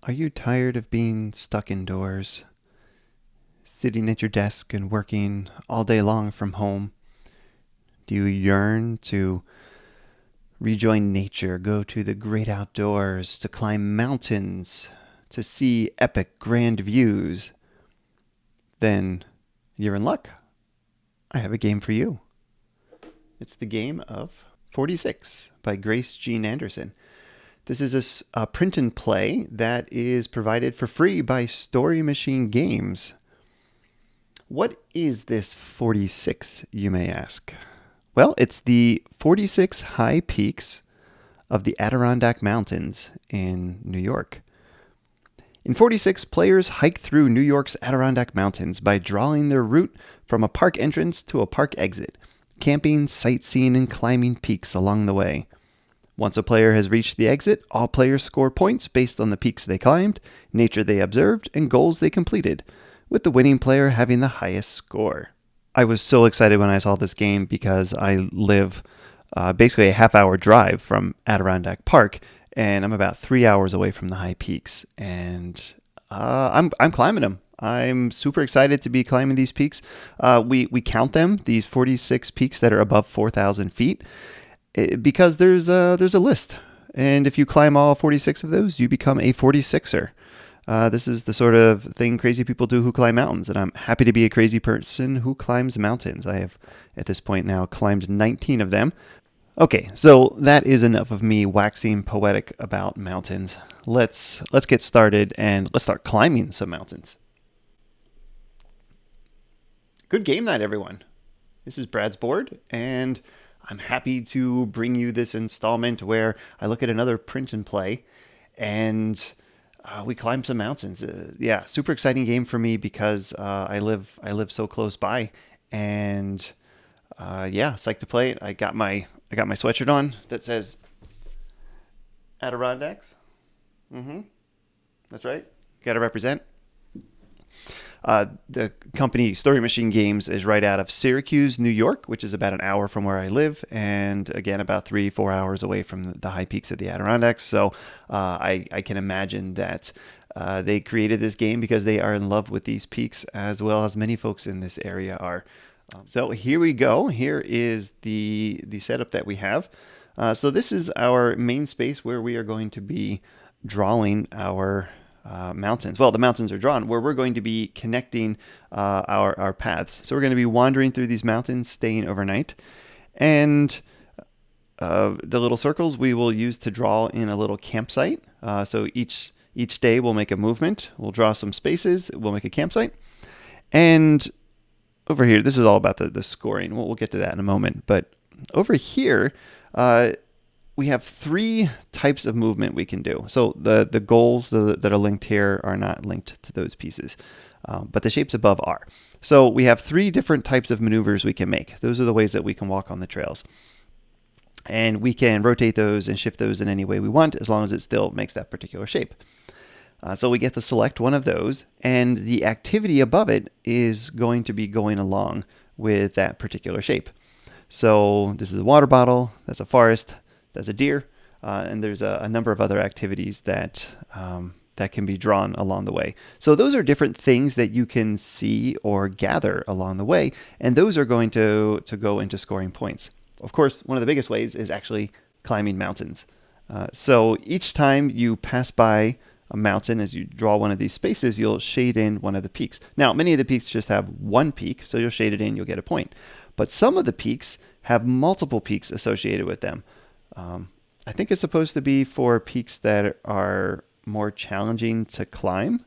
Are you tired of being stuck indoors, sitting at your desk and working all day long from home? Do you yearn to rejoin nature, go to the great outdoors, to climb mountains, to see epic grand views? Then you're in luck. I have a game for you. It's the game of 46 by Grace Jean Anderson. This is a print and play that is provided for free by Story Machine Games. What is this 46, you may ask? Well, it's the 46 high peaks of the Adirondack Mountains in New York. In 46, players hike through New York's Adirondack Mountains by drawing their route from a park entrance to a park exit, camping, sightseeing, and climbing peaks along the way. Once a player has reached the exit, all players score points based on the peaks they climbed, nature they observed, and goals they completed, with the winning player having the highest score. I was so excited when I saw this game because I live basically a half-hour drive from Adirondack Park, and I'm about 3 hours away from the high peaks, and I'm climbing them. I'm super excited to be climbing these peaks. We count them, these 46 peaks that are above 4,000 feet, because there's a list, and if you climb all 46 of those, you become a 46er. This is the sort of thing crazy people do who climb mountains, and I'm happy to be a crazy person who climbs mountains. I have, at this point now, climbed 19 of them. Okay, so that is enough of me waxing poetic about mountains. Let's get started, and let's start climbing some mountains. Good game night, everyone. This is Brad's board, and I'm happy to bring you this installment where I look at another print and play, and we climb some mountains. Yeah, super exciting game for me because I live so close by, and yeah, it's like to play it. I got my sweatshirt on that says Adirondacks. That's right. Got to represent. The company Story Machine Games is right out of Syracuse, New York, which is about an hour from where I live, and again, about 3-4 hours away from the high peaks of the Adirondacks. So I can imagine that they created this game because they are in love with these peaks, as well as many folks in this area are. So here we go. Here is the setup that we have. So this is our main space where we are going to be drawing our mountains. Well, the mountains are drawn where we're going to be connecting our paths. So we're going to be wandering through these mountains, staying overnight. And the little circles we will use to draw in a little campsite. So each day we'll make a movement. We'll draw some spaces. We'll make a campsite. And over here, this is all about the scoring. We'll get to that in a moment. But over here, we have 3 types of movement we can do. So the goals that are linked here are not linked to those pieces, but the shapes above are. So we have 3 different types of maneuvers we can make. Those are the ways that we can walk on the trails. And we can rotate those and shift those in any way we want, as long as it still makes that particular shape. So we get to select one of those, and the activity above it is going to be going along with that particular shape. So this is a water bottle, that's a forest, that's a deer, and there's a number of other activities that can be drawn along the way. So those are different things that you can see or gather along the way, and those are going to go into scoring points. Of course, one of the biggest ways is actually climbing mountains. So each time you pass by a mountain, as you draw one of these spaces, you'll shade in one of the peaks. Now, many of the peaks just have one peak, so you'll shade it in, you'll get a point. But some of the peaks have multiple peaks associated with them. I think it's supposed to be for peaks that are more challenging to climb,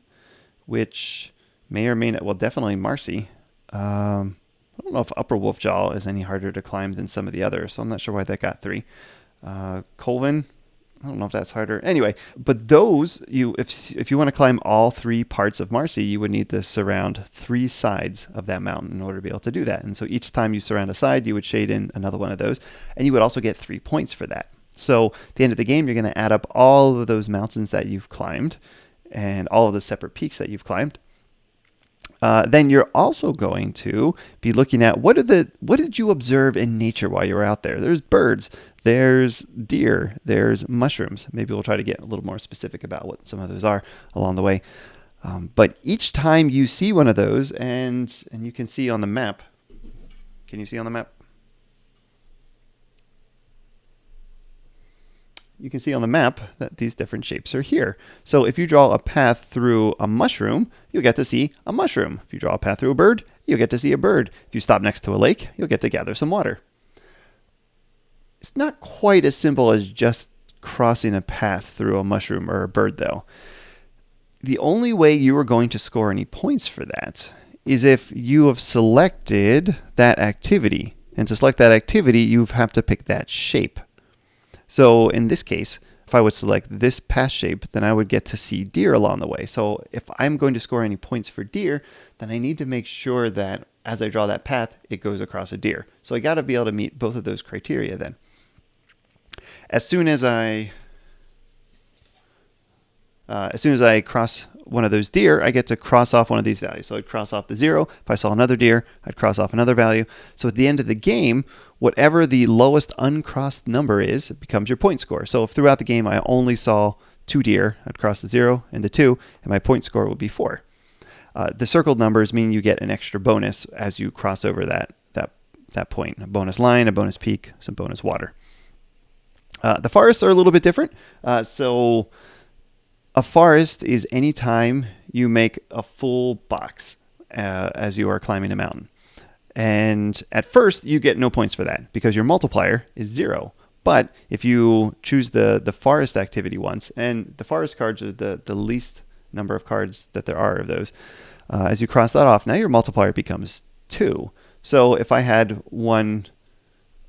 which may or may not, well, definitely Marcy. I don't know if Upper Wolf Jaw is any harder to climb than some of the others, so I'm not sure why that got 3. Colvin, I don't know if that's harder. Anyway, but those, if you want to climb all 3 parts of Marcy, you would need to surround 3 sides of that mountain in order to be able to do that. And so each time you surround a side, you would shade in another one of those, and you would also get 3 points for that. So at the end of the game, you're going to add up all of those mountains that you've climbed and all of the separate peaks that you've climbed. Then you're also going to be looking at what did you observe in nature while you were out there. There's birds, there's deer, there's mushrooms. Maybe we'll try to get a little more specific about what some of those are along the way. But each time you see one of those, and you can see on the map, can you see on the map? You can see on the map that these different shapes are here. So if you draw a path through a mushroom, you'll get to see a mushroom. If you draw a path through a bird, you'll get to see a bird. If you stop next to a lake, you'll get to gather some water. It's not quite as simple as just crossing a path through a mushroom or a bird, though. The only way you are going to score any points for that is if you have selected that activity. And to select that activity, you have to pick that shape. So in this case, if I would select this path shape, then I would get to see deer along the way. So if I'm going to score any points for deer, then I need to make sure that as I draw that path, it goes across a deer. So I got to be able to meet both of those criteria then. As soon as I cross one of those deer, I get to cross off one of these values. So I'd cross off the 0. If I saw another deer, I'd cross off another value. So at the end of the game, whatever the lowest uncrossed number is, it becomes your point score. So if throughout the game I only saw 2 deer, I'd cross the 0 and the 2, and my point score would be 4. The circled numbers mean you get an extra bonus as you cross over that point. A bonus line, a bonus peak, some bonus water. The forests are a little bit different. So a forest is any time you make a full box as you are climbing a mountain. And at first, you get no points for that because your multiplier is 0. But if you choose the forest activity once, and the forest cards are the least number of cards that there are of those, as you cross that off, now your multiplier becomes 2. So if I had one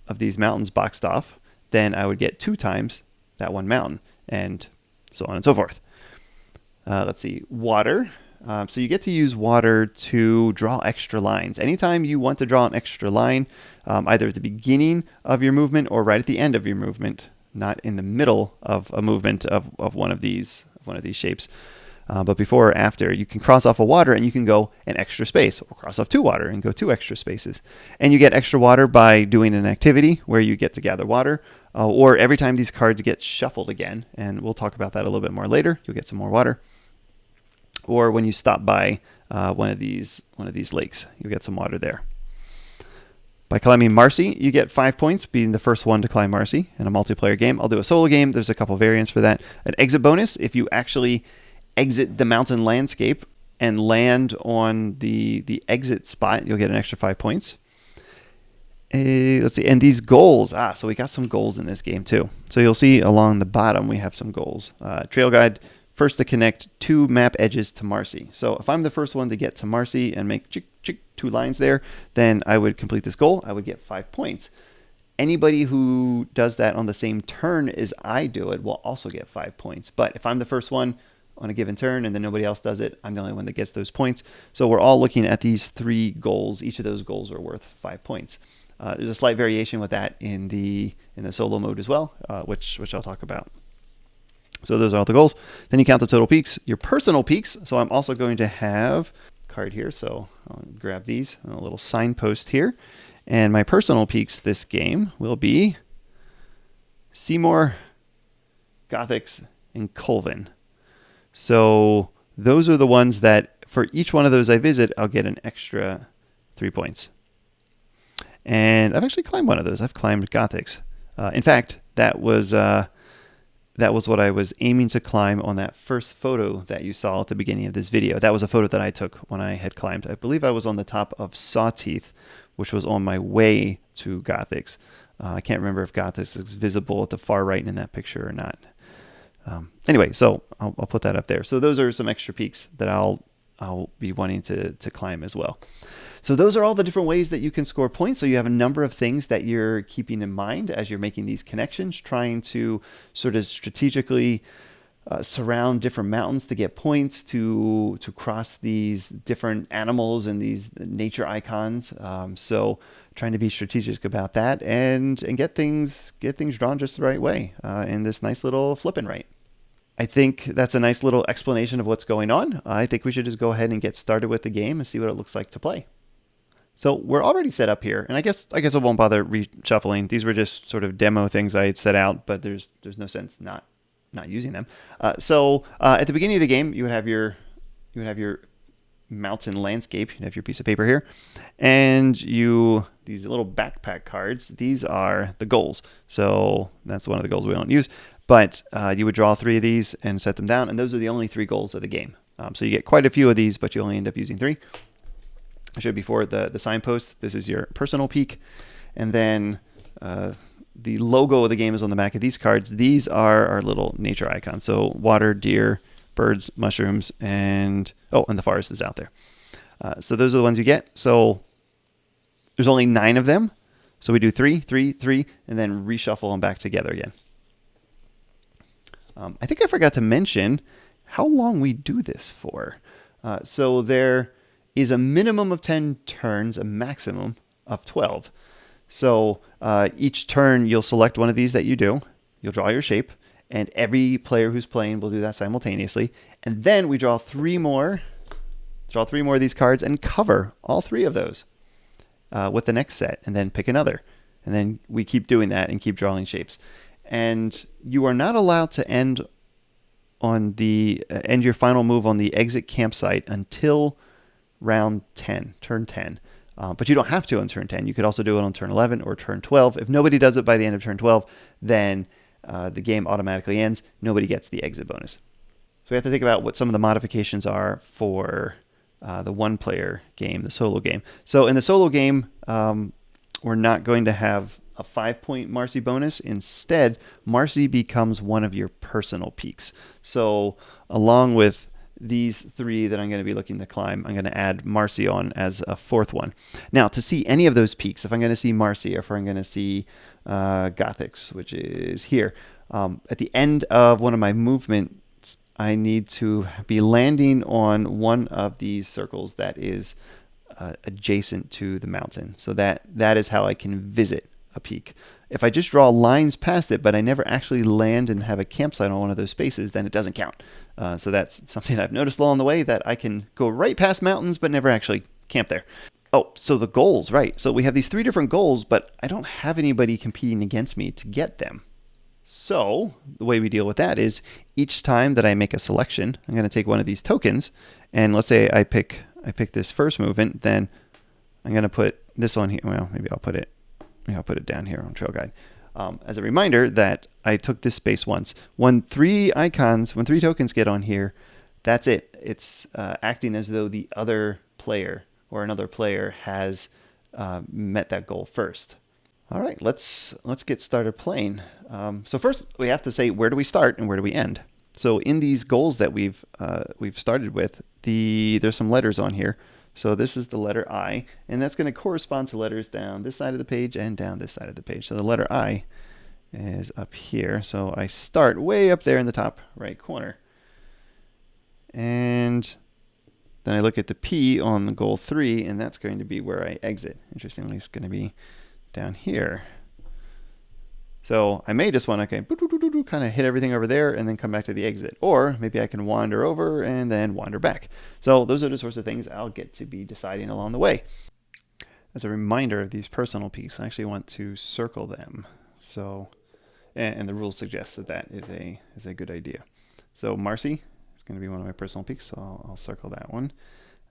of these mountains boxed off, then I would get 2 times that one mountain, and so on and so forth. Let's see, water. So you get to use water to draw extra lines. Anytime you want to draw an extra line, either at the beginning of your movement or right at the end of your movement, not in the middle of a movement of one of these shapes, but before or after, you can cross off a water and you can go an extra space, or cross off 2 water and go 2 extra spaces. And you get extra water by doing an activity where you get to gather water, or every time these cards get shuffled again, and we'll talk about that a little bit more later, you'll get some more water. Or when you stop by one of these lakes, you'll get some water there. By climbing Marcy, you get 5 points, being the first one to climb Marcy in a multiplayer game. I'll do a solo game. There's a couple variants for that. An exit bonus, if you actually exit the mountain landscape and land on the exit spot, you'll get an extra 5 points. Let's see, and these goals. So we got some goals in this game too. So you'll see along the bottom we have some goals. Trail guide. First to connect 2 map edges to Marcy. So if I'm the first one to get to Marcy and make 2 lines there, then I would complete this goal. I would get 5 points. Anybody who does that on the same turn as I do it will also get 5 points. But if I'm the first one on a given turn and then nobody else does it, I'm the only one that gets those points. So we're all looking at these 3 goals. Each of those goals are worth 5 points. There's a slight variation with that in the solo mode as well, which I'll talk about. So those are all the goals. Then you count the total peaks, your personal peaks. So I'm also going to have a card here. So I'll grab these, a little signpost here. And my personal peaks this game will be Seymour, Gothics, and Colvin. So those are the ones that for each one of those I visit, I'll get an extra 3 points. And I've actually climbed one of those. I've climbed Gothics. In fact, that was what I was aiming to climb on that first photo that you saw at the beginning of this video. That was a photo that I took when I had climbed. I believe I was on the top of Sawteeth, which was on my way to Gothics. I can't remember if Gothics is visible at the far right in that picture or not. Anyway, so I'll put that up there. So those are some extra peaks that I'll be wanting to climb as well. So those are all the different ways that you can score points. So you have a number of things that you're keeping in mind as you're making these connections, trying to sort of strategically surround different mountains to get points, to cross these different animals and these nature icons. So trying to be strategic about that and get things drawn just the right way in this nice little flip and right. I think that's a nice little explanation of what's going on. I think we should just go ahead and get started with the game and see what it looks like to play. So we're already set up here, and I guess I won't bother reshuffling. These were just sort of demo things I had set out, but there's no sense not using them. At the beginning of the game, you would have your mountain landscape. You have your piece of paper here, and these little backpack cards. These are the goals. So that's one of the goals we don't use, but you would draw 3 of these and set them down, and those are the only 3 goals of the game. So you get quite a few of these, but you only end up using 3. I showed before the signpost. This is your personal peak, and then the logo of the game is on the back of these cards. These are our little nature icons. So water, deer, birds, mushrooms, and the forest is out there. So those are the ones you get. So there's only 9 of them. So we do 3, 3, 3, and then reshuffle them back together again. I think I forgot to mention how long we do this for. So there is a minimum of 10 turns, a maximum of 12. So each turn you'll select one of these that you do. You'll draw your shape, and every player who's playing will do that simultaneously. And then we draw 3 more. Draw 3 more of these cards and cover all 3 of those with the next set, and then pick another. And then we keep doing that and keep drawing shapes. And you are not allowed to end your final move on the exit campsite until round 10, turn 10. But you don't have to on turn 10. You could also do it on turn 11 or turn 12. If nobody does it by the end of turn 12, then the game automatically ends. Nobody gets the exit bonus. So we have to think about what some of the modifications are for the one-player game, the solo game. So in the solo game, we're not going to have a 5-point Marcy bonus. Instead, Marcy becomes one of your personal peaks. So along with these 3 that I'm going to be looking to climb, I'm going to add Marcy on as a 4th one. Now, to see any of those peaks, if I'm going to see Marcy, or if I'm going to see Gothics, which is here, at the end of one of my movements, I need to be landing on one of these circles that is adjacent to the mountain. So that is how I can visit a peak. If I just draw lines past it, but I never actually land and have a campsite on one of those spaces, then it doesn't count. So that's something I've noticed along the way, that I can go right past mountains, but never actually camp there. Oh, so the goals, right. So we have these 3 different goals, but I don't have anybody competing against me to get them. So the way we deal with that is each time that I make a selection, I'm going to take one of these tokens, and let's say I pick this first movement, then I'm going to put this on here. Well, maybe I'll put it down here on Trail Guide. As a reminder that I took this space once. When 3 tokens get on here, that's it. It's acting as though the other player or another player has met that goal first. All right, let's get started playing. So first we have to say, where do we start and where do we end? So in these goals that we've started with, there's some letters on here. So this is the letter I, and that's going to correspond to letters down this side of the page and down this side of the page. So the letter I is up here. So I start way up there in the top right corner. And then I look at the P on the goal 3, and that's going to be where I exit. Interestingly, it's going to be down here. So I may just want to kind of hit everything over there and then come back to the exit. Or maybe I can wander over and then wander back. So those are the sorts of things I'll get to be deciding along the way. As a reminder of these personal peaks, I actually want to circle them. So, and the rules suggest that is a good idea. So Marcy is going to be one of my personal peaks, so I'll circle that one.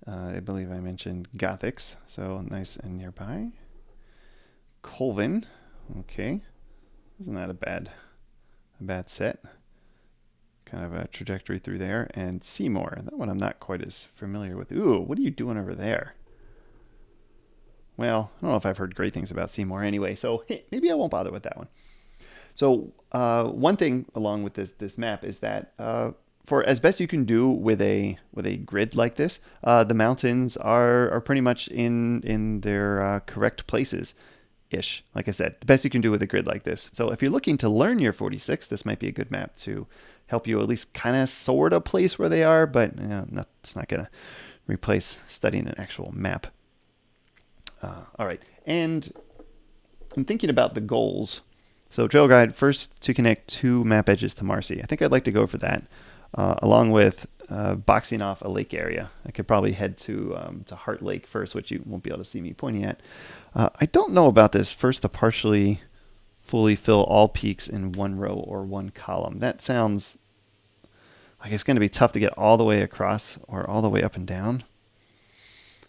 I believe I mentioned Gothics, so nice and nearby. Colvin, okay. Isn't that a bad set? Kind of a trajectory through there. And Seymour, that one I'm not quite as familiar with. Ooh, what are you doing over there? Well, I don't know if I've heard great things about Seymour anyway, so maybe I won't bother with that one. So one thing along with this map is that for as best you can do with a grid like this, the mountains are pretty much in their correct places. Ish, like I said, the best you can do with a grid like this. So if you're looking to learn your 46, this might be a good map to help you at least kind of sort of place where they are, but it's not going to replace studying an actual map. All right, and I'm thinking about the goals. So Trail Guide, first to connect 2 map edges to Marcy. I think I'd like to go for that, along with boxing off a lake area. I could probably head to Heart Lake first, which you won't be able to see me pointing at. I don't know about this first to partially fully fill all peaks in one row or one column. That sounds like it's going to be tough to get all the way across or all the way up and down.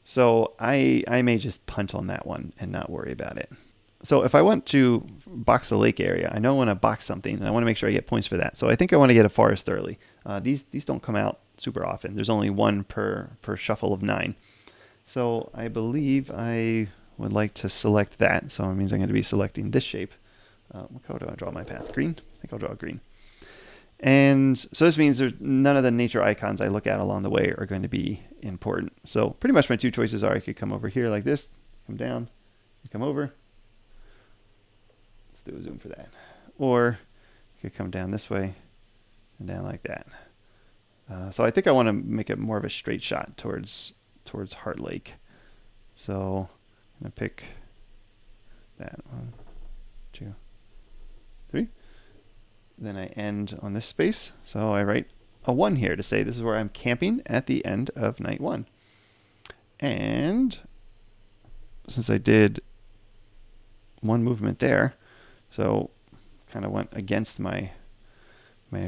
So I may just punt on that one and not worry about it. So if I want to box the lake area, I know I want to box something, and I want to make sure I get points for that. So I think I want to get a forest early. These don't come out super often. There's only one per shuffle of 9. So I believe I would like to select that. So it means I'm going to be selecting this shape. What color do I draw my path? Green? I think I'll draw green. And so this means there's none of the nature icons I look at along the way are going to be important. So pretty much my 2 choices are I could come over here like this, come down, come over. Let's do a zoom for that. Or you could come down this way and down like that. So I think I want to make it more of a straight shot towards Heart Lake. So I'm going to pick that 1, 2, 3. Then I end on this space. So I write a 1 here to say this is where I'm camping at the end of night 1. And since I did 1 movement there, so kind of went against my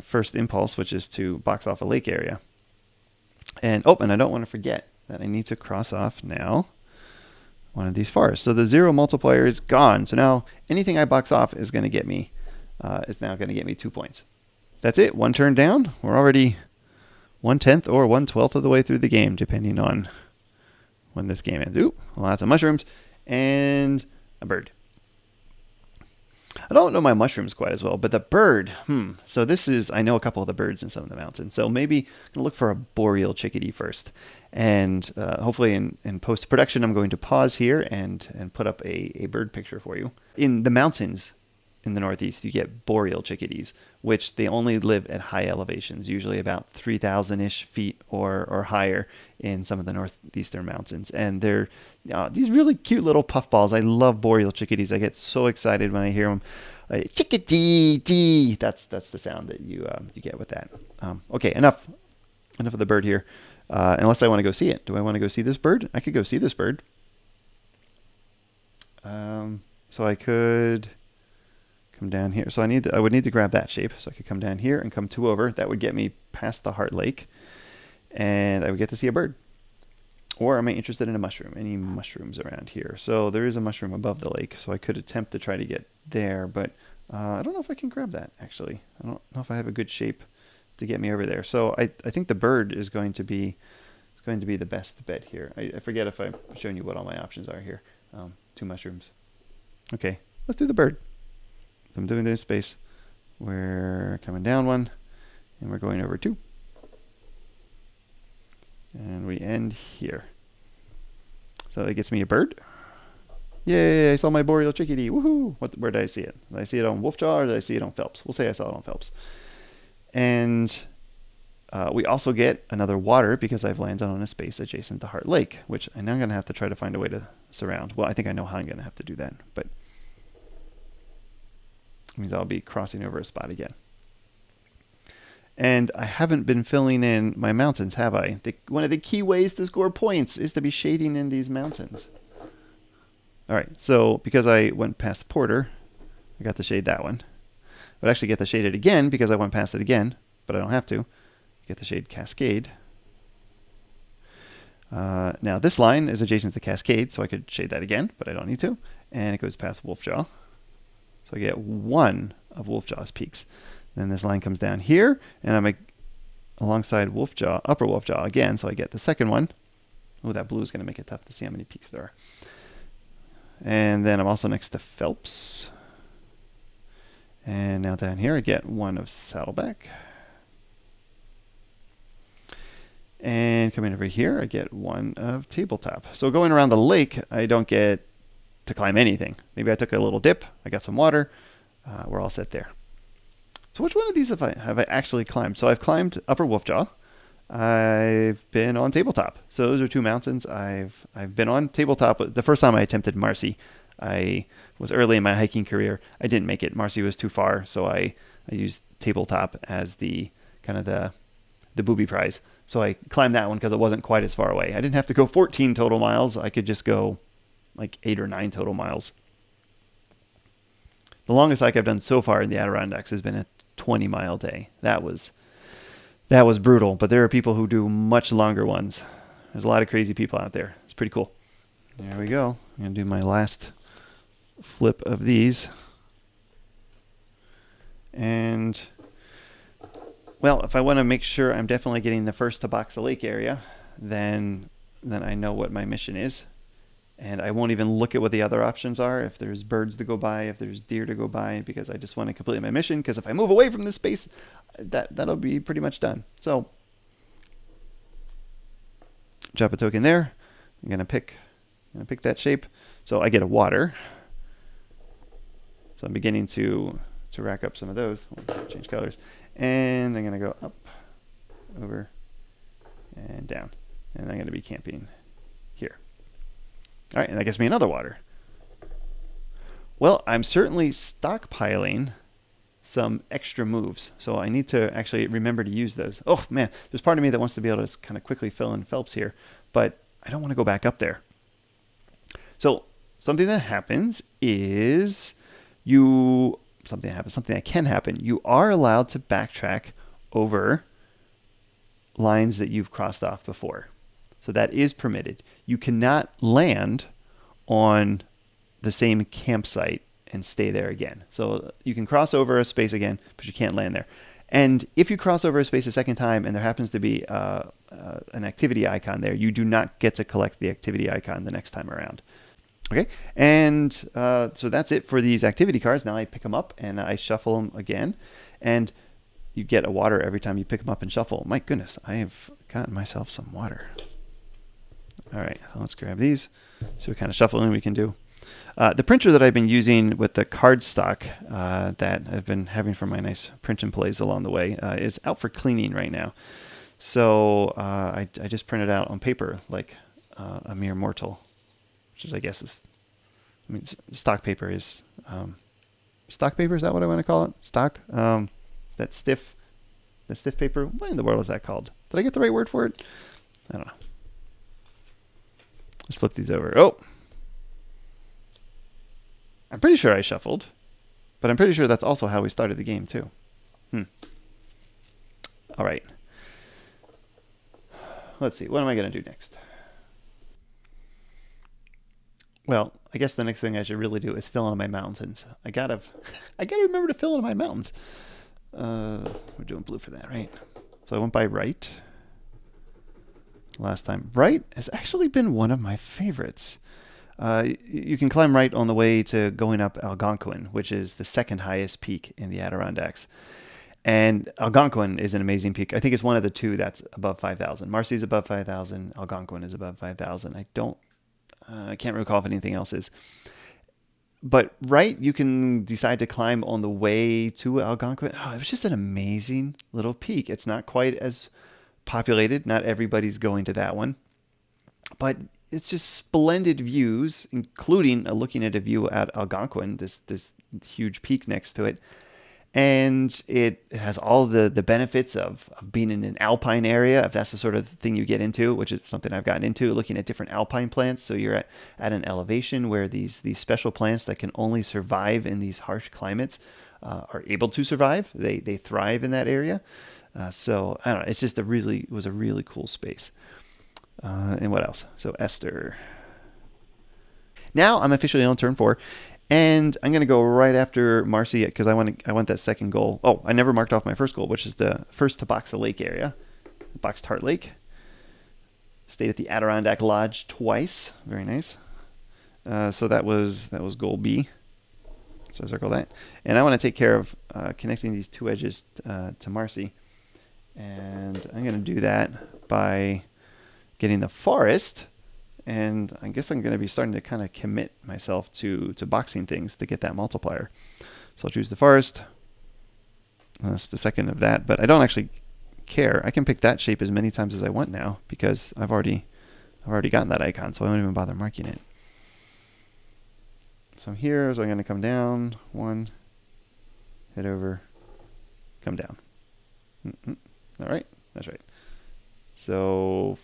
first impulse, which is to box off a lake area. And I don't want to forget that I need to cross off now one of these forests. So the 0 multiplier is gone. So now anything I box off is going to get me is now going to get me 2 points. That's it. 1 turn down. We're already 1/10 or 1/12 of the way through the game, depending on when this game ends. Ooh, lots of mushrooms and a bird. I don't know my mushrooms quite as well, but the bird, So this is, I know a couple of the birds in some of the mountains. So maybe I'm going to look for a boreal chickadee first. And hopefully in post-production, I'm going to pause here and put up a bird picture for you. In the mountains in the Northeast, you get boreal chickadees, which they only live at high elevations, usually about 3,000-ish feet or higher in some of the northeastern mountains. And they're these really cute little puffballs. I love boreal chickadees. I get so excited when I hear them. Chickadee, that's the sound that you get with that. Okay, enough of the bird here. Unless I want to go see it. Do I want to go see this bird? I could go see this bird. So I could come down here. So I would need to grab that shape. So I could come down here and come 2 over. That would get me past the Heart Lake, and I would get to see a bird. Or am I interested in a mushroom? Any mushrooms around here? So there is a mushroom above the lake, so I could attempt to try to get there, but I don't know if I can grab that, actually. I don't know if I have a good shape to get me over there. So I think the bird is going to be the best bet here. I forget if I've shown you what all my options are here. 2 mushrooms. Okay, let's do the bird. So I'm doing this space. We're coming down 1, and we're going over 2. And we end here. So that gets me a bird. Yay, I saw my boreal chickadee. Woohoo! Where did I see it? Did I see it on Wolfjaw or did I see it on Phelps? We'll say I saw it on Phelps. And we also get another water because I've landed on a space adjacent to Heart Lake, which I'm now going to have to try to find a way to surround. Well, I think I know how I'm going to have to do that, but it means I'll be crossing over a spot again. And I haven't been filling in my mountains, have I? One of the key ways to score points is to be shading in these mountains. All right, so because I went past Porter, I got to shade that one. But I actually get to shade it again because I went past it again, but I don't have to. Get the shade Cascade. Now this line is adjacent to Cascade, so I could shade that again, but I don't need to. And it goes past Wolfjaw. So I get 1 of Wolfjaw's peaks. Then this line comes down here, and I'm alongside Wolfjaw, Upper Wolfjaw again, so I get the second one. Oh, that blue is going to make it tough to see how many peaks there are. And then I'm also next to Phelps. And now down here I get 1 of Saddleback. And coming over here, I get 1 of Tabletop. So going around the lake, I don't get to climb anything. Maybe I took a little dip, I got some water, we're all set there. So which one of these have I actually climbed? So I've climbed Upper Wolfjaw. I've been on Tabletop. So those are 2 mountains I've been on. Tabletop, the first time I attempted Marcy, I was early in my hiking career. I didn't make it. Marcy was too far, so I used Tabletop as the kind of the booby prize. So I climbed that one because it wasn't quite as far away. I didn't have to go 14 total miles. I could just go like 8 or 9 total miles. The longest hike I've done so far in the Adirondacks has been a 20-mile day. That was brutal, but there are people who do much longer ones. There's a lot of crazy people out there. It's pretty cool. There we go. I'm going to do my last flip of these. And, well, if I want to make sure I'm definitely getting the first Taboxa Lake area, then I know what my mission is. And I won't even look at what the other options are, if there's birds to go by, if there's deer to go by, because I just want to complete my mission. Because if I move away from this space, that'll be pretty much done. So, drop a token there. I'm gonna pick that shape. So I get a water. So I'm beginning to rack up some of those. Change colors, and I'm gonna go up, over, and down, and I'm gonna be camping here. All right, and that gives me another water. Well, I'm certainly stockpiling some extra moves, so I need to actually remember to use those. Oh man, there's part of me that wants to be able to kind of quickly fill in Phelps here, but I don't want to go back up there. So something that happens is something that can happen. You are allowed to backtrack over lines that you've crossed off before. So that is permitted. You cannot land on the same campsite and stay there again. So you can cross over a space again, but you can't land there. And if you cross over a space a second time and there happens to be an activity icon there, you do not get to collect the activity icon the next time around. Okay, and so that's it for these activity cards. Now I pick them up and I shuffle them again, and you get a water every time you pick them up and shuffle. My goodness, I have gotten myself some water. All right, let's grab these. See what kind of shuffling we can do. The printer that I've been using with the cardstock that I've been having for my nice print and plays along the way is out for cleaning right now. So I just printed out on paper like a mere mortal, which is, I guess, stock paper is stock paper. Is that what I want to call it? Stock. That stiff paper. What in the world is that called? Did I get the right word for it? I don't know. Let's flip these over. Oh, I'm pretty sure I shuffled, but I'm pretty sure that's also how we started the game too. All right. Let's see. What am I going to do next? Well, I guess the next thing I should really do is fill in my mountains. I gotta remember to fill in my mountains. We're doing blue for that, right? So I went by right last time. Right has actually been one of my favorites. You can climb right on the way to going up Algonquin, which is the second highest peak in the Adirondacks. And Algonquin is an amazing peak. I think it's one of the two that's above 5,000. Marcy's above 5,000. Algonquin is above 5,000. I can't recall if anything else is. But right, you can decide to climb on the way to Algonquin. Oh, it was just an amazing little peak. It's not quite as populated. Not everybody's going to that one. But it's just splendid views, including looking at a view at Algonquin, this huge peak next to it. And it has all the benefits of being in an alpine area, if that's the sort of thing you get into, which is something I've gotten into, looking at different alpine plants. So you're at an elevation where these special plants that can only survive in these harsh climates are able to survive. They thrive in that area. So I don't know. It's just it was a really cool space. And what else? So Esther. Now I'm officially on turn 4. And I'm going to go right after Marcy because I want that second goal. Oh, I never marked off my first goal, which is the first Taboxa Lake area, Box Tart Lake. Stayed at the Adirondack Lodge twice. Very nice. So that was goal B. So I circle that. And I want to take care of connecting these two edges to Marcy. And I'm going to do that by getting the forest. And I guess I'm going to be starting to kind of commit myself to boxing things to get that multiplier. So I'll choose the forest. That's the second of that, but I don't actually care. I can pick that shape as many times as I want now because I've already gotten that icon, so I won't even bother marking it. So here, so I'm going to come down, 1, head over, come down. All right, That's right. So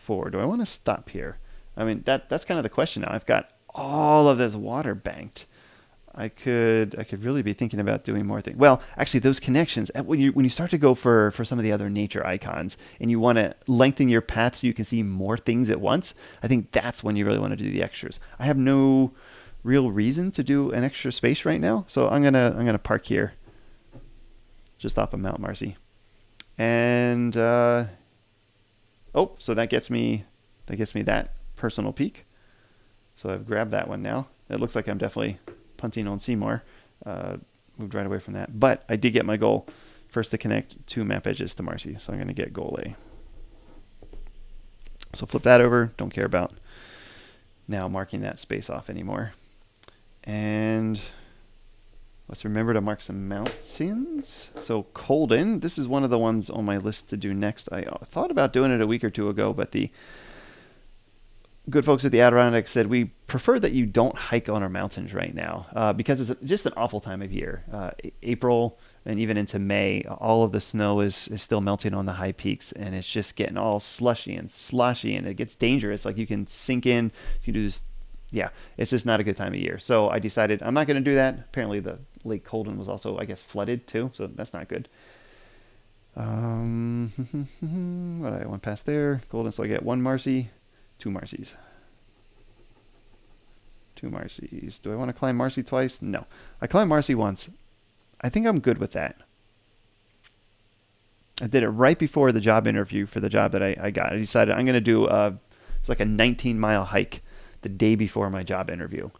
4. Do I want to stop here? I mean, that's kind of the question now. I've got all of this water banked. I could really be thinking about doing more things. Well, actually, those connections when you start to go for some of the other nature icons and you want to lengthen your path so you can see more things at once, I think that's when you really want to do the extras. I have no real reason to do an extra space right now, so I'm gonna park here, just off of Mount Marcy, and so that gets me that personal peak. So I've grabbed that one now. It looks like I'm definitely punting on Seymour. Moved right away from that. But I did get my goal. First to connect 2 map edges to Marcy. So I'm going to get goal A. So flip that over. Don't care about now marking that space off anymore. And let's remember to mark some mountains. So Colden, this is one of the ones on my list to do next. I thought about doing it a week or two ago, but the good folks at the Adirondack said we prefer that you don't hike on our mountains right now because it's just an awful time of year. April and even into May, all of the snow is still melting on the high peaks, and it's just getting all slushy and sloshy, and it gets dangerous. Like you can sink in, you can do this. Yeah, it's just not a good time of year. So I decided I'm not going to do that. Apparently the Lake Colden was also, I guess, flooded too, so that's not good. What I went past there, Colden, so I get 1 Marcy. 2 Marcies. 2 Marcies. Do I want to climb Marcy twice? No. I climbed Marcy once. I think I'm good with that. I did it right before the job interview for the job that I got. I decided I'm going to do it's like a 19-mile hike the day before my job interview.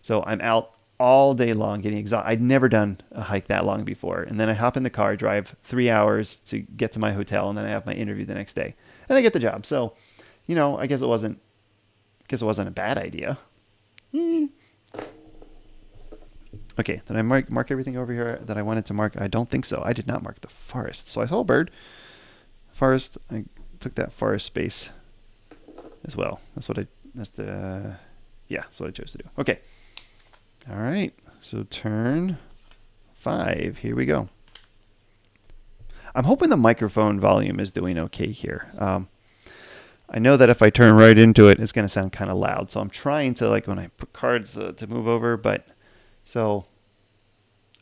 So I'm out all day long getting exhausted. I'd never done a hike that long before. And then I hop in the car, drive 3 hours to get to my hotel, and then I have my interview the next day. And I get the job. So I guess it wasn't a bad idea. Okay, did I mark everything over here that I wanted to mark? I don't think so. I did not mark the forest. So I saw a bird. Forest, I took that forest space as well. That's what I chose to do. Okay. All right, so turn 5. Here we go. I'm hoping the microphone volume is doing okay here. I know that if I turn right into it, it's going to sound kind of loud. So I'm trying to, like, when I put cards to move over. But so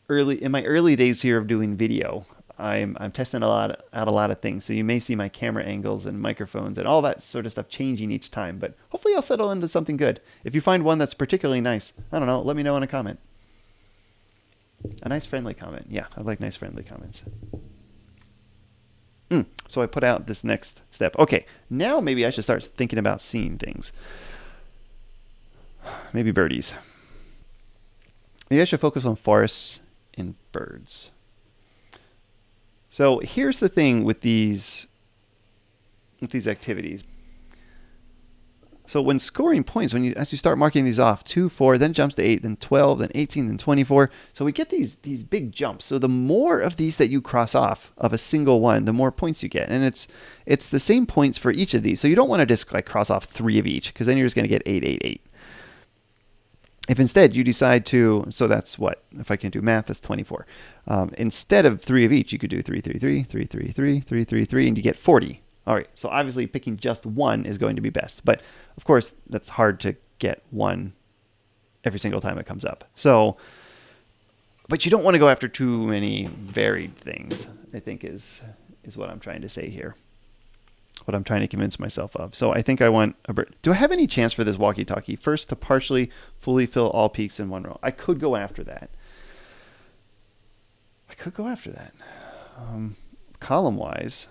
in my early days here of doing video, I'm testing out a lot of things. So you may see my camera angles and microphones and all that sort of stuff changing each time. But hopefully I'll settle into something good. If you find one that's particularly nice, I don't know, let me know in a comment. A nice friendly comment. Yeah, I like nice friendly comments. So I put out this next step. Okay, now maybe I should start thinking about seeing things. Maybe birdies. Maybe I should focus on forests and birds. So here's the thing with these activities. So when scoring points, as you start marking these off, 2, 4, then jumps to 8, then 12, then 18, then 24. So we get these big jumps. So the more of these that you cross off of a single one, the more points you get. And it's the same points for each of these. So you don't want to just like cross off 3 of each, because then you're just going to get 8, 8, 8. If instead you decide to, so that's what, if I can do math, that's 24. Instead of 3 of each, you could do 3, 3, 3, 3, 3, 3, 3, 3, 3, and you get 40. All right, so obviously picking just one is going to be best. But of course, that's hard to get one every single time it comes up. So, but you don't want to go after too many varied things, I think is what I'm trying to say here. What I'm trying to convince myself of. So I think I want a bird. Do I have any chance for this walkie-talkie? First, to partially, fully fill all peaks in one row. I could go after that. Column-wise,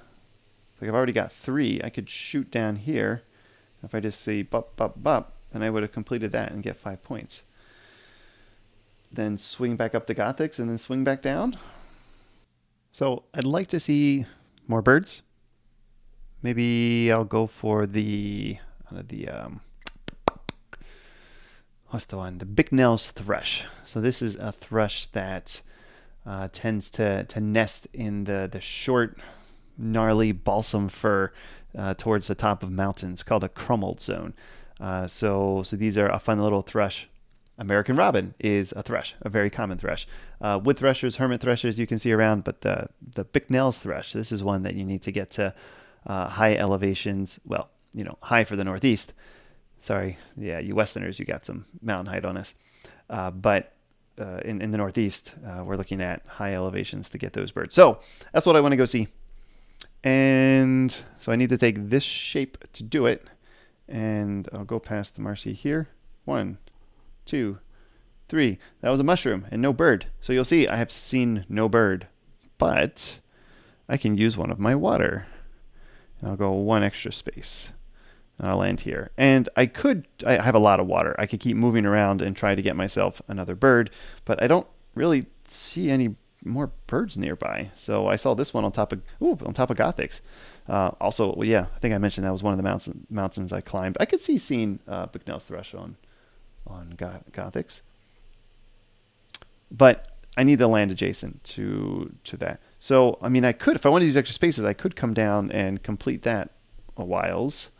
like I've already got 3. I could shoot down here. If I just say bop, bop, bop, then I would have completed that and get 5 points. Then swing back up to Gothics and then swing back down. So I'd like to see more birds. Maybe I'll go for the what's the one? The Bicknell's thrush. So this is a thrush that tends to nest in the short, gnarly balsam fir towards the top of mountains, called a crumbled zone. So these are a fun little thrush. American robin is a thrush, a very common thrush. Wood thrushes, hermit thrushes you can see around, but the Bicknell's thrush, this is one that you need to get to high elevations. Well, high for the Northeast. Sorry, yeah, you Westerners, you got some mountain height on us. But in the Northeast, we're looking at high elevations to get those birds. So that's what I want to go see. And so I need to take this shape to do it. And I'll go past the Marcy here. 1, 2, 3. That was a mushroom and no bird. So you'll see I have seen no bird, but I can use one of my water. And I'll go one extra space. And I'll land here. And I have a lot of water. I could keep moving around and try to get myself another bird, but I don't really see any more birds nearby. So I saw this one on top of Gothics. Also, well, yeah, I think I mentioned that was one of the mountains I climbed. I could see seeing Bicknell's thrush on Gothics, but I need to land adjacent to that. So I mean, I could, if I wanted to use extra spaces, I could come down and complete that a whiles.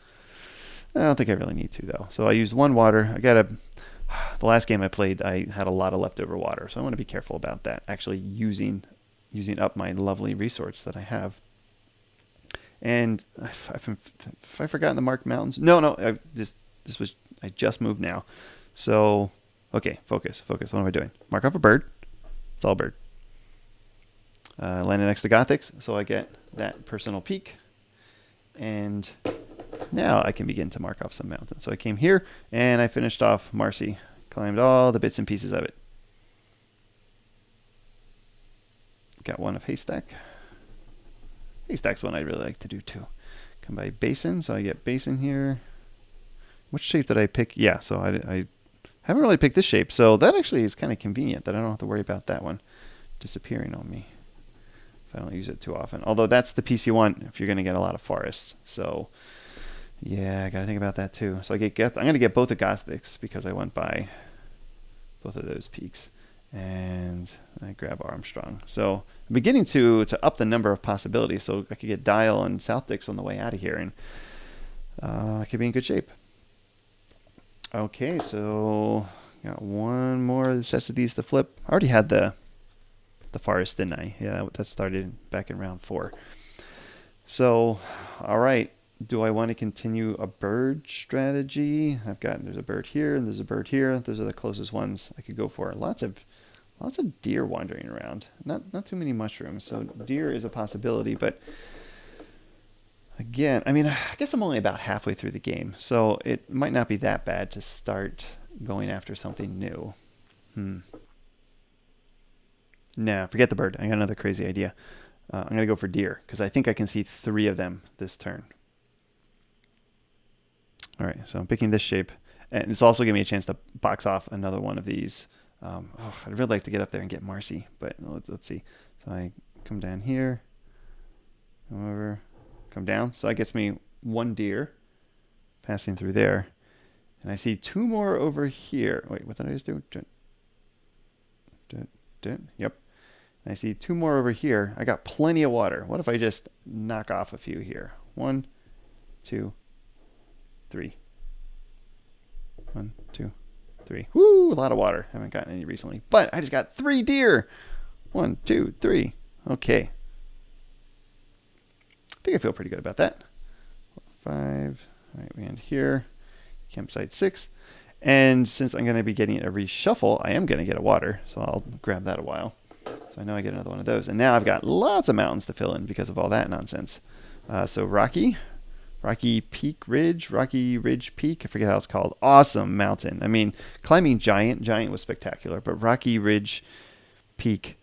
I don't think I really need to though. So I used one water. The last game I played, I had a lot of leftover water, so I want to be careful about that. Actually using up my lovely resource that I have. And have I forgotten the marked mountains? No. I just moved now. So, okay, focus. What am I doing? Mark off a bird. Saw a bird. Landed next to Gothics, so I get that personal peak. And now I can begin to mark off some mountains. So I came here, and I finished off Marcy. Climbed all the bits and pieces of it. Got one of Haystack. Haystack's one I really like to do too. Come by Basin, so I get Basin here. Which shape did I pick? Yeah, so I haven't really picked this shape, so that actually is kind of convenient that I don't have to worry about that one disappearing on me if I don't use it too often. Although that's the piece you want if you're going to get a lot of forests. So yeah, I got to think about that too. So I'm going to get both the Gothics because I went by both of those peaks. And I grab Armstrong. So I'm beginning to up the number of possibilities so I could get Dial and South Dix on the way out of here, and I could be in good shape. Okay, so got one more sets of these to flip. I already had the forest, didn't I? Yeah, that started back in round 4. So, all right. Do I want to continue a bird strategy? There's a bird here and there's a bird here. Those are the closest ones I could go for. Lots of deer wandering around. Not too many mushrooms. So deer is a possibility, but again, I mean, I guess I'm only about halfway through the game, so it might not be that bad to start going after something new. Nah, forget the bird. I got another crazy idea. I'm going to go for deer because I think I can see 3 of them this turn. All right, so I'm picking this shape, and it's also giving me a chance to box off another one of these. I'd really like to get up there and get Marcy, but let's see. So I come down here, come over, come down. So that gets me 1 deer passing through there, and I see 2 more over here. Wait, what did I just do? Yep. And I see 2 more over here. I got plenty of water. What if I just knock off a few here? 1, 2, 3. 1, 2, 3. Woo, a lot of water. Haven't gotten any recently. But I just got 3 deer. 1, 2, 3. Okay. I think I feel pretty good about that. 4, 5. All right, we end here. Campsite 6. And since I'm going to be getting a reshuffle, I am going to get a water. So I'll grab that a while. So I know I get another one of those. And now I've got lots of mountains to fill in because of all that nonsense. So Rocky Peak Ridge, Rocky Ridge Peak, I forget how it's called. Awesome mountain. I mean, climbing Giant was spectacular, but Rocky Ridge Peak,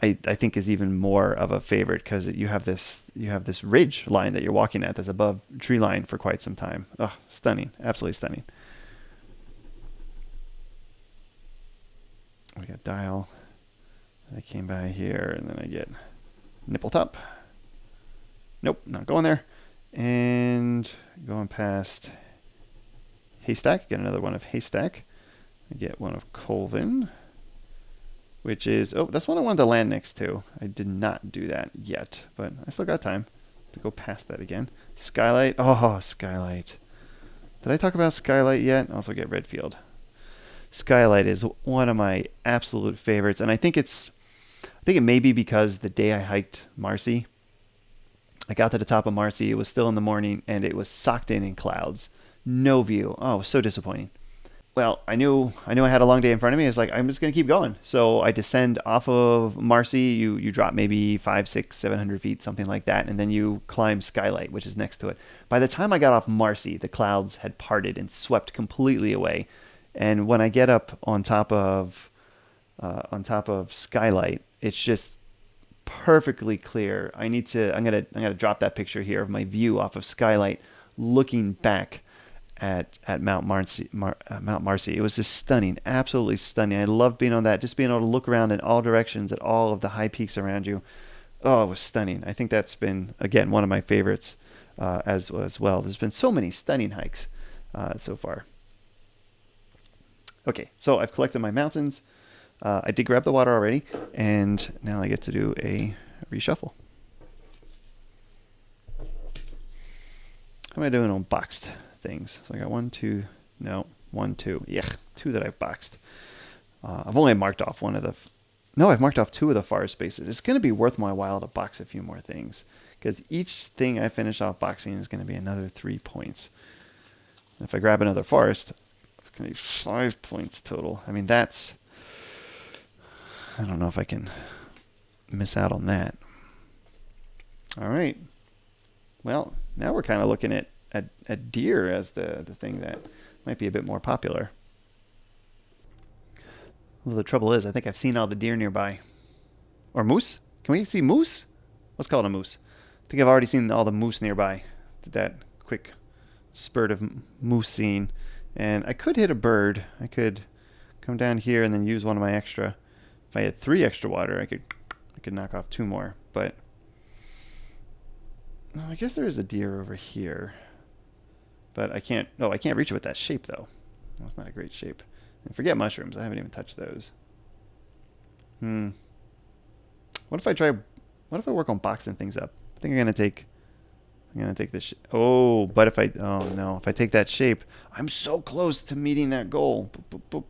I think is even more of a favorite because you have this ridge line that you're walking at that's above tree line for quite some time. Oh, stunning, absolutely stunning. We got Dial. I came by here, and then I get Nipple Top. Nope, not going there. And going past Haystack, get another one of Haystack. I get one of Colvin, which is, that's one I wanted to land next to. I did not do that yet, but I still got time to go past that again. Skylight. Oh, Skylight. Did I talk about Skylight yet? I also get Redfield. Skylight is one of my absolute favorites, and I think it may be because the day I hiked Marcy, I got to the top of Marcy. It was still in the morning, and it was socked in clouds, no view. Oh, it was so disappointing. Well, I had a long day in front of me. I was like, I'm just gonna keep going. So I descend off of Marcy. You drop maybe 5, 6, 700 feet, something like that, and then you climb Skylight, which is next to it. By the time I got off Marcy, the clouds had parted and swept completely away. And when I get up on top of Skylight, it's just perfectly clear. I'm gonna drop that picture here of my view off of Skylight, looking back at Mount Marcy. It was just stunning, absolutely stunning. I love being on that, just being able to look around in all directions at all of the high peaks around you. Oh, it was stunning. I think that's been again one of my favorites as well. There's been so many stunning hikes so far. Okay, so I've collected my mountains. I did grab the water already, and now I get to do a reshuffle. How am I doing on boxed things? So I got 1, 2, no, 1, 2. Yeah, 2 that I've boxed. I've only marked off one of the. No, I've marked off 2 of the forest spaces. It's going to be worth my while to box a few more things, because each thing I finish off boxing is going to be another 3 points. And if I grab another forest, it's going to be 5 points total. I mean, I don't know if I can miss out on that. All right. Well, now we're kind of looking at deer as the thing that might be a bit more popular. Well, the trouble is, I think I've seen all the deer nearby. Or moose? Can we see moose? Let's call it a moose. I think I've already seen all the moose nearby. Did that quick spurt of moose scene. And I could hit a bird. I could come down here and then use one of my extra. If I had 3 extra water, I could knock off 2 more. But no, I guess there is a deer over here. But I can't. Oh, I can't reach it with that shape though. That's not a great shape. And forget mushrooms. I haven't even touched those. What if I work on boxing things up? I think I'm gonna take this. Oh, but oh no, if I take that shape, I'm so close to meeting that goal. Boop, boop, boop.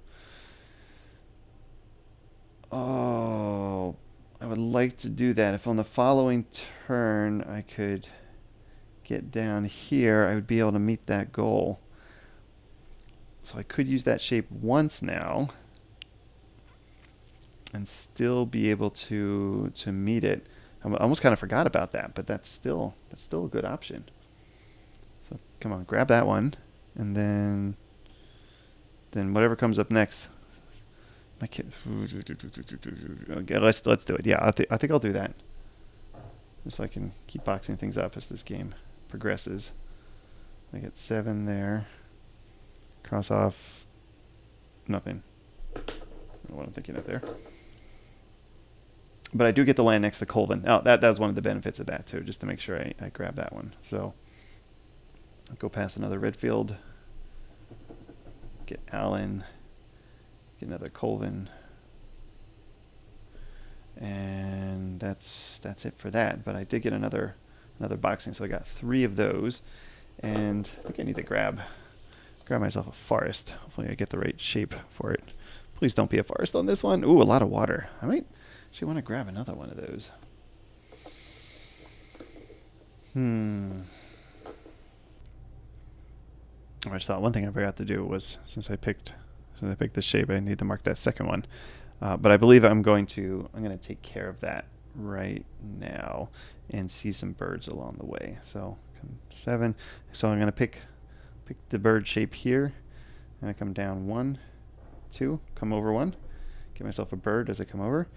Oh, I would like to do that. If on the following turn I could get down here, I would be able to meet that goal. So I could use that shape once now and still be able to meet it. I almost kind of forgot about that, but that's still a good option. So come on, grab that one, and then whatever comes up next. Okay, let's do it. Yeah, I think I'll do that. Just so I can keep boxing things up as this game progresses. I get 7 there. Cross off. Nothing. I don't know what I'm thinking of there. But I do get the land next to Colvin. Oh, that's one of the benefits of that too, just to make sure I grab that one. So I'll go past another Redfield. Get Allen. Get another Colvin. And that's it for that. But I did get another boxing, so I got 3 of those. And I think I need to grab myself a forest. Hopefully I get the right shape for it. Please don't be a forest on this one. Ooh, a lot of water. I might actually want to grab another one of those. I just thought one thing I forgot to do was, since I picked this shape, I need to mark that second one. But I believe I'm going to take care of that right now and see some birds along the way. So 7. So I'm going to pick the bird shape here, and I come down 1, 2, come over 1, get myself a bird as I come over,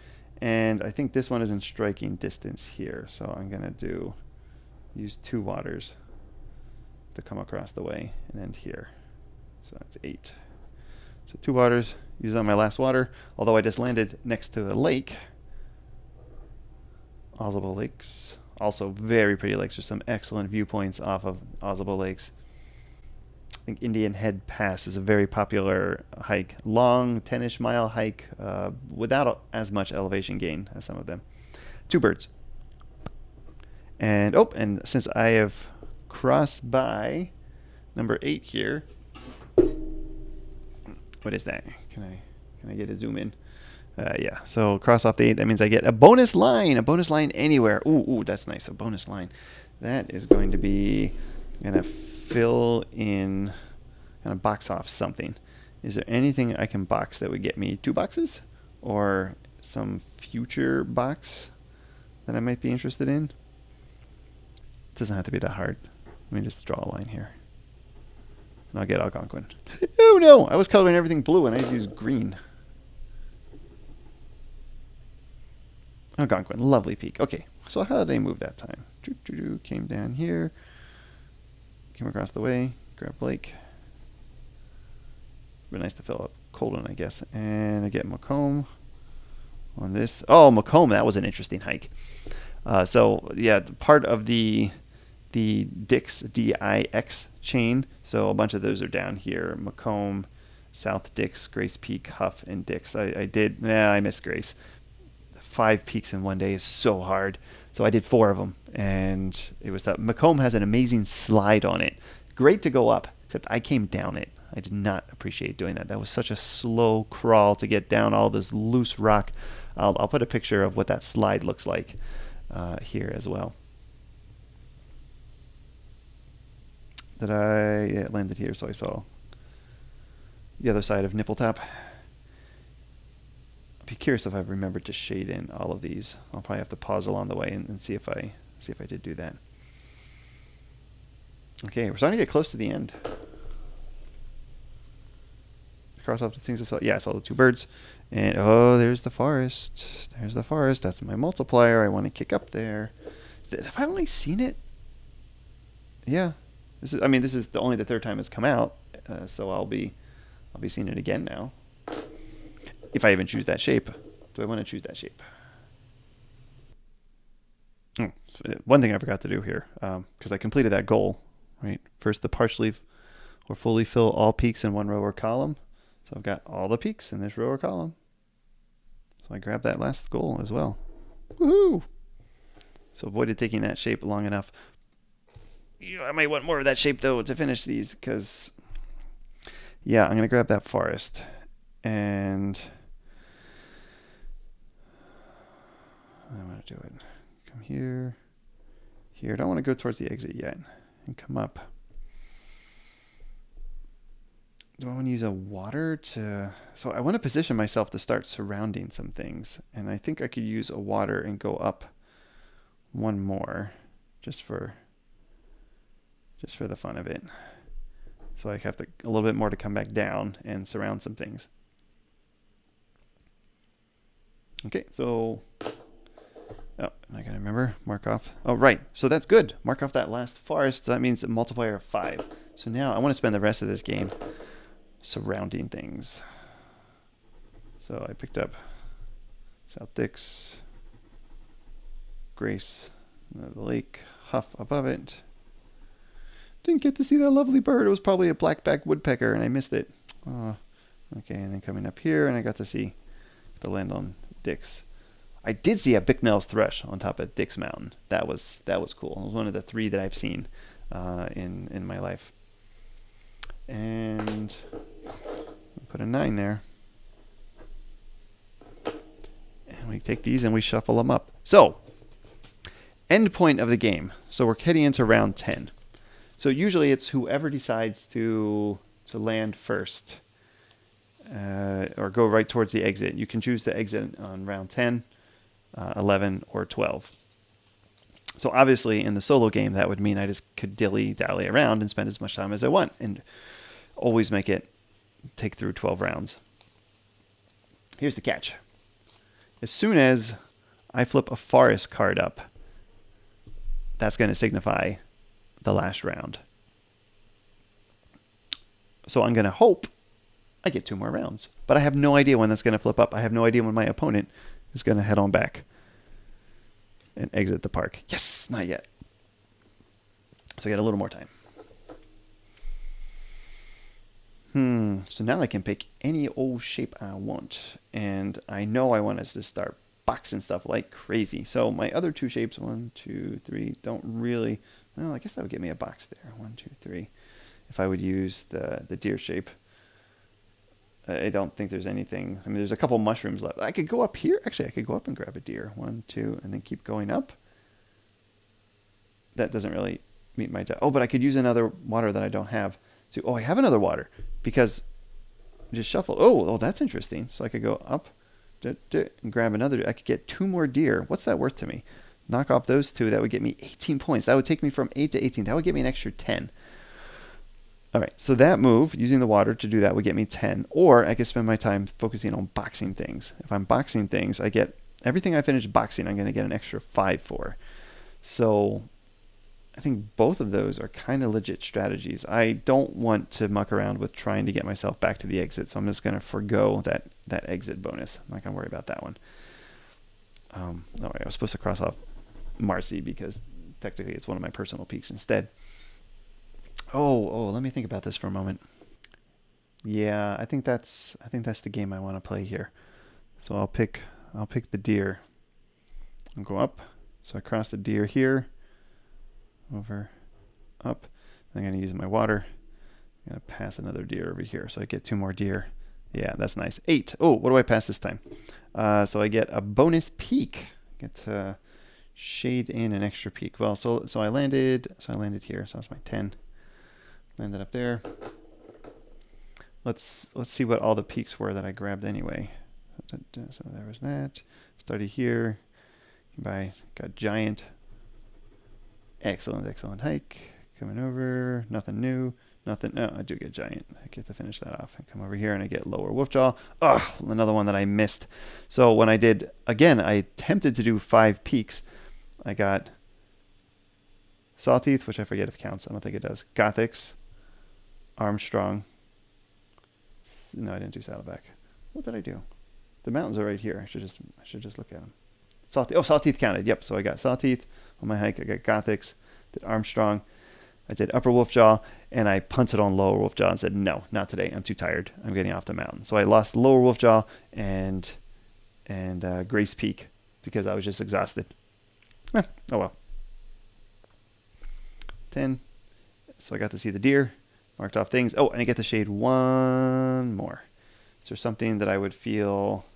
and I think this one is in striking distance here. So I'm going to use 2 waters to come across the way and end here. So that's 8. So 2 waters, use on my last water, although I just landed next to a lake. Ozable Lakes. Also very pretty lakes. There's some excellent viewpoints off of Ozable Lakes. I think Indian Head Pass is a very popular hike. Long, 10-ish mile hike without as much elevation gain as some of them. 2 birds. And since I have crossed by number 8 here, What is that? Can I get a zoom in? Yeah. So cross off the 8. That means I get a bonus line. A bonus line anywhere. Ooh, that's nice. A bonus line. That is going to be. I'm gonna fill in. Gonna box off something. Is there anything I can box that would get me 2 boxes, or some future box that I might be interested in? It doesn't have to be that hard. Let me just draw a line here. And I'll get Algonquin. Oh no! I was coloring everything blue and I just used green. Algonquin, lovely peak. Okay, so how did they move that time? Came down here. Came across the way. Grabbed Blake. Be nice to fill up Colden, I guess. And I get Macomb on this. Oh, Macomb, that was an interesting hike. So yeah, part of the Dix DIX chain. So a bunch of those are down here. Macomb, South Dix, Grace Peak, Huff, and Dix. I missed Grace. 5 peaks in one day is so hard. So I did 4 of them, and it was tough. Macomb has an amazing slide on it. Great to go up, except I came down it. I did not appreciate doing that. That was such a slow crawl to get down all this loose rock. I'll put a picture of what that slide looks like here as well. It landed here, so I saw the other side of Nipple Tap. I'll be curious if I've remembered to shade in all of these. I'll probably have to pause along the way and see if I did do that. Okay, we're starting to get close to the end. Cross off the things I saw. Yeah, I saw the 2 birds. And oh, there's the forest. There's the forest. That's my multiplier. I want to kick up there. Have I only seen it? Yeah. This is only the 3rd time it's come out. So I'll be seeing it again now. If I even choose that shape. Do I want to choose that shape? One thing I forgot to do here, because I completed that goal, right? First, the partially or fully fill all peaks in one row or column. So I've got all the peaks in this row or column. So I grabbed that last goal as well. Woohoo! So avoided taking that shape long enough. I might want more of that shape though to finish these, because yeah, I'm gonna grab that forest and I'm gonna do it. Come here. Here. I don't want to go towards the exit yet. And come up. Do I want to use a water to... So I want to position myself to start surrounding some things. And I think I could use a water and go up one more. Just for the fun of it. So I have a little bit more to come back down and surround some things. Okay, so... Oh, I gotta remember. Mark off. Oh, right. So that's good. Mark off that last forest. That means a multiplier of 5. So now I want to spend the rest of this game surrounding things. So I picked up South Dix, Grace, the lake, Huff above it. Didn't get to see that lovely bird. It was probably a black-backed woodpecker, and I missed it. Oh, okay, and then coming up here, and I got to see the land on Dix. I did see a Bicknell's thrush on top of Dix Mountain. That was cool. It was one of the 3 that I've seen in my life. And put a 9 there. And we take these and we shuffle them up. So, end point of the game. So we're heading into round 10. So usually it's whoever decides to land first or go right towards the exit. You can choose to exit on round 10. 11 or 12. So obviously in the solo game that would mean I just could dilly-dally around and spend as much time as I want and always make it take through 12 rounds. Here's the catch. As soon as I flip a forest card up, that's going to signify the last round. So I'm going to hope I get 2 more rounds. But I have no idea when that's going to flip up. I have no idea when my opponent is going to head on back and exit the park. Yes, not yet. So I got a little more time. So now I can pick any old shape I want. And I know I want us to start boxing stuff like crazy. So my other 2 shapes, 1, 2, 3, don't really... Well, I guess that would get me a box there. 1, 2, 3. If I would use the deer shape. I don't think there's anything. I mean, there's a couple mushrooms left. I could go up here. Actually, I could go up and grab a deer. 1, 2, and then keep going up. That doesn't really meet my... Oh, but I could use another water that I don't have. So, oh, I have another water because I just shuffled. Oh, that's interesting. So I could go up and grab another. I could get 2 more deer. What's that worth to me? Knock off those 2. That would get me 18 points. That would take me from 8 to 18. That would get me an extra 10. All right, so that move, using the water to do that, would get me 10. Or I could spend my time focusing on boxing things. If I'm boxing things, I get everything I finish boxing, I'm going to get an extra 5 for. So I think both of those are kind of legit strategies. I don't want to muck around with trying to get myself back to the exit, so I'm just going to forego that exit bonus. I'm not going to worry about that one. All right, I was supposed to cross off Marcy because technically it's one of my personal peaks instead. Oh, let me think about this for a moment. Yeah, I think that's the game I want to play here. So I'll pick the deer. I'll go up. So I cross the deer here. Over, up. I'm going to use my water. I'm going to pass another deer over here. So I get 2 more deer. Yeah, that's nice. 8. Oh, what do I pass this time? So I get a bonus peak. I get to shade in an extra peak. Well, so I landed here. So that's my 10. Landed up there. Let's see what all the peaks were that I grabbed anyway. So there was that. Started here. Got giant. Excellent hike. Coming over. Nothing new. Nothing. No, I do get giant. I get to finish that off. I come over here and I get lower wolfjaw. Oh, another one that I missed. So when I did, again, I attempted to do 5 peaks. I got Sawteeth, which I forget if it counts. I don't think it does. Gothics. Armstrong. No, I didn't do Saddleback. What did I do? The mountains are right here. I should just look at them. Sawteeth. Oh, Sawteeth counted. Yep. So I got Sawteeth on my hike. I got Gothics. Did Armstrong. I did Upper Wolfjaw, and I punted on Lower Wolfjaw and said, no, not today. I'm too tired. I'm getting off the mountain. So I lost Lower Wolfjaw and Grace Peak because I was just exhausted. Oh well. 10. So I got to see the deer. Marked off things. Oh, and I get to shade 1 more. Is there something that I would feel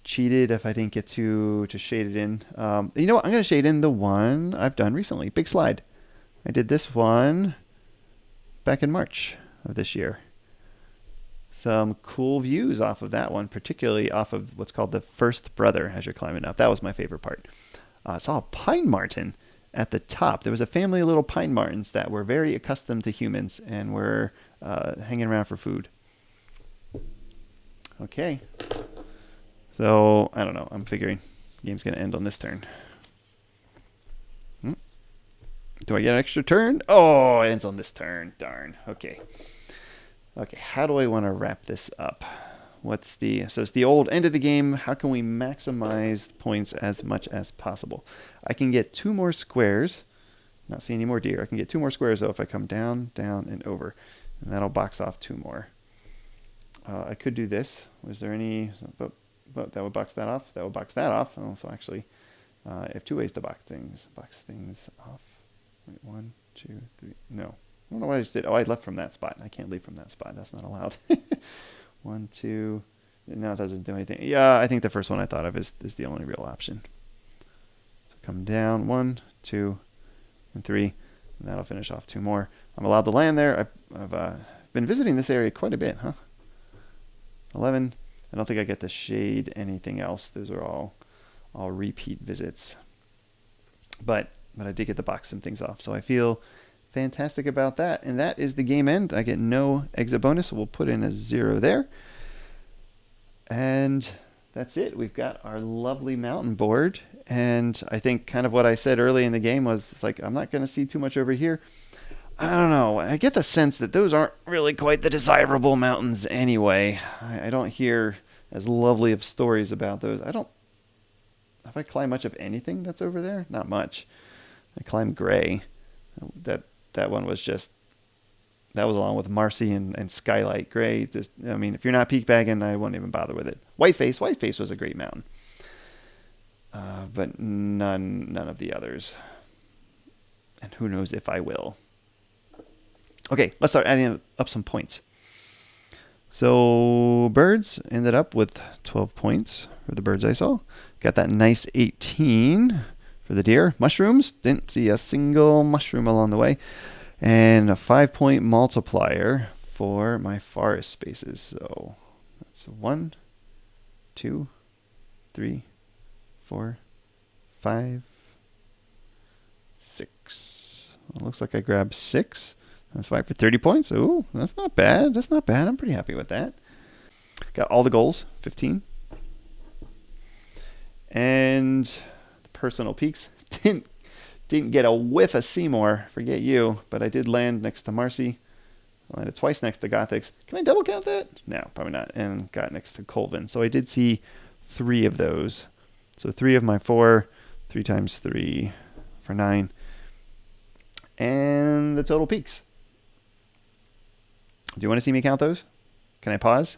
cheated if I didn't get to shade it in? You know what? I'm going to shade in the one I've done recently. Big Slide. I did this one back in March of this year. Some cool views off of that one, particularly off of what's called the First Brother as you're climbing up. That was my favorite part. I saw a pine marten at the top. There was a family of little pine martens that were very accustomed to humans and were hanging around for food. Okay. So, I don't know. I'm figuring the game's going to end on this turn. Do I get an extra turn? Oh, it ends on this turn. Darn. Okay. How do I want to wrap this up? So it's the old end of the game. How can we maximize points as much as possible? I can get 2 more squares. Not seeing any more deer. I can get 2 more squares, though, if I come down, down, and over. And that'll box off 2 more. I could do this. Was there any... But that would box that off. That would box that off. And also, actually, I have 2 ways to box things. Box things off. Wait, 1, 2, 3... No. I don't know what I just did. Oh, I left from that spot. I can't leave from that spot. That's not allowed. 1, 2... No, it doesn't do anything. Yeah, I think the first one I thought of is the only real option. So come down, 1, 2, and 3. And that'll finish off 2 more. I'm allowed to land there. I've been visiting this area quite a bit, huh? 11. I don't think I get to shade anything else. Those are all repeat visits. But I did get to box some things off. So I feel fantastic about that. And that is the game end. I get no exit bonus, so we'll put in a 0 there. And that's it. We've got our lovely mountain board. And I think kind of what I said early in the game was, it's like, I'm not going to see too much over here. I don't know. I get the sense that those aren't really quite the desirable mountains anyway. I don't hear as lovely of stories about those. Have I climbed much of anything that's over there? Not much. I climbed Gray. That one was just... That was along with Marcy and Skylight. Gray, just, I mean, if you're not peak bagging, I wouldn't even bother with it. Whiteface was a great mountain. But none of the others. And who knows if I will. Okay, let's start adding up some points. So birds ended up with 12 points for the birds I saw. Got that nice 18 for the deer. Mushrooms, didn't see a single mushroom along the way. And a 5-point multiplier for my forest spaces. So that's 1, 2, 3, 4, 5, 6. It looks like I grabbed 6. That's 5 for 30 points. Ooh, that's not bad. That's not bad. I'm pretty happy with that. Got all the goals, 15. And the personal peaks. Didn't get a whiff of Seymour. Forget you. But I did land next to Marcy. I landed twice next to Gothics. Can I double count that? No, probably not. And got next to Colvin. So I did see 3 of those. So 3 of my 4. 3 times 3 for 9. And the total peaks. Do you want to see me count those? Can I pause?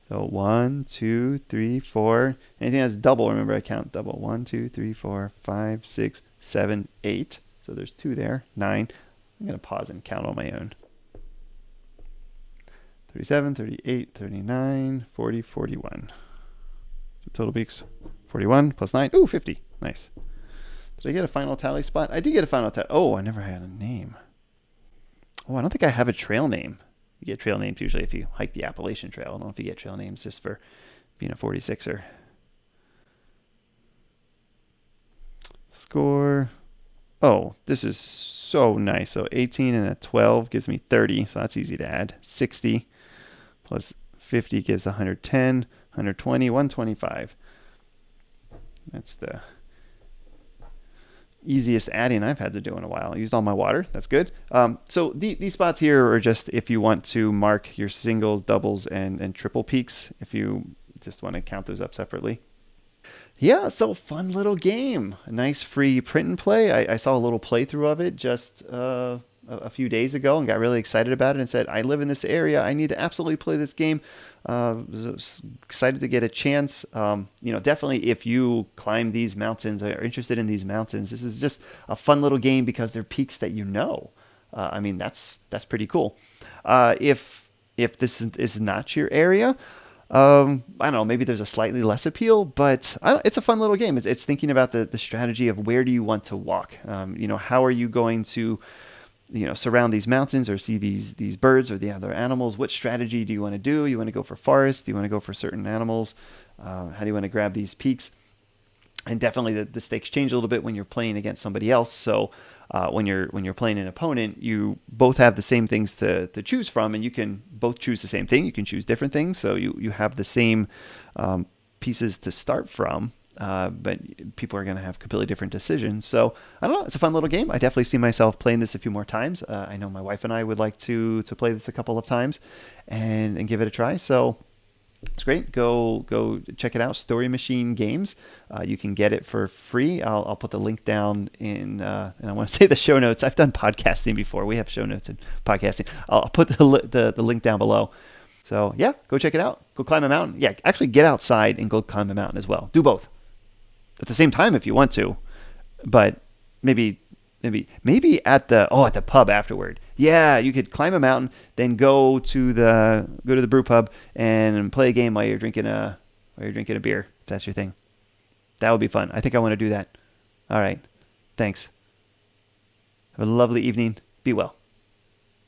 So 1, 2, 3, 4. Anything that's double, remember I count double. 1, 2, 3, 4, 5, 6, 7, 8. So there's 2 there. 9. I'm going to pause and count on my own. 37, 38, 39, 40, 41. So total peaks 41 plus 9. Ooh, 50. Nice. Did I get a final tally spot? I did get a final tally. Oh, I never had a name. Oh, I don't think I have a trail name. You get trail names usually if you hike the Appalachian Trail. I don't know if you get trail names just for being a 46er. Score. Oh, this is so nice. So 18 and a 12 gives me 30. So that's easy to add. 60 plus 50 gives 110, 120, 125. That's the easiest adding I've had to do in a while. I used all my water. That's good. So these spots here are just if you want to mark your singles, doubles, and triple peaks, if you just want to count those up separately. Yeah, so fun little game. A nice free print and play. I saw a little playthrough of it just a few days ago and got really excited about it and said, I live in this area. I need to absolutely play this game. Was excited to get a chance. Definitely if you climb these mountains or are interested in these mountains, this is just a fun little game because they're peaks that you know. That's pretty cool. If this is not your area, I don't know, maybe there's a slightly less appeal, but it's a fun little game. It's thinking about the strategy of where do you want to walk? How are you going to surround these mountains or see these birds or the other animals? What strategy do you want to do? You want to go for forest? Do you want to go for certain animals? How do you want to grab these peaks? And definitely the stakes change a little bit when you're playing against somebody else. So when you're playing an opponent, you both have the same things to choose from, and you can both choose the same thing. You can choose different things. So you have the same pieces to start from. But people are going to have completely different decisions. So I don't know. It's a fun little game. I definitely see myself playing this a few more times. I know my wife and I would like to play this a couple of times and give it a try. So it's great. Go check it out. Story Machine Games. You can get it for free. I'll put the link down in, and I want to say the show notes. I've done podcasting before. We have show notes in podcasting. I'll put the link down below. So yeah, go check it out. Go climb a mountain. Yeah, actually get outside and go climb a mountain as well. Do both at the same time if you want to, but maybe at the pub afterward. Yeah, you could climb a mountain, then go to the brew pub and play a game while you're drinking a beer. If that's your thing, that would be fun. I think I want to do that. All right, thanks. Have a lovely evening. Be well.